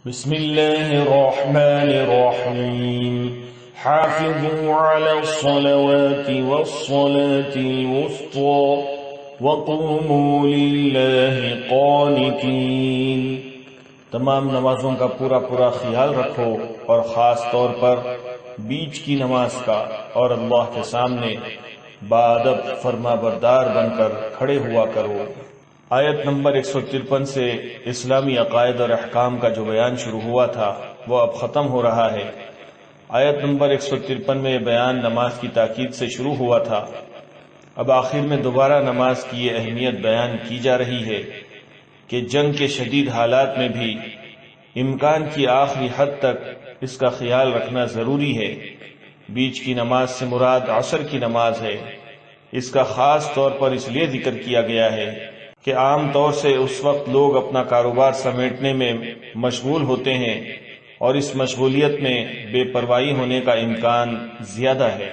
بسم اللہ الرحمن الرحیم حافظوا علی الصلوات والصلاة الوسطى وقوموا للہ قانتین۔ تمام نمازوں کا پورا خیال رکھو اور خاص طور پر بیچ کی نماز کا، اور اللہ کے سامنے باادب فرما بردار بن کر کھڑے ہوا کرو۔ آیت نمبر 153 سے اسلامی عقائد اور احکام کا جو بیان شروع ہوا تھا وہ اب ختم ہو رہا ہے۔ آیت نمبر 153 میں بیان نماز کی تاکید سے شروع ہوا تھا، اب آخر میں دوبارہ نماز کی یہ اہمیت بیان کی جا رہی ہے کہ جنگ کے شدید حالات میں بھی امکان کی آخری حد تک اس کا خیال رکھنا ضروری ہے۔ بیچ کی نماز سے مراد عصر کی نماز ہے۔ اس کا خاص طور پر اس لیے ذکر کیا گیا ہے کہ عام طور سے اس وقت لوگ اپنا کاروبار سمیٹنے میں مشغول ہوتے ہیں اور اس مشغولیت میں بے پرواہی ہونے کا امکان زیادہ ہے۔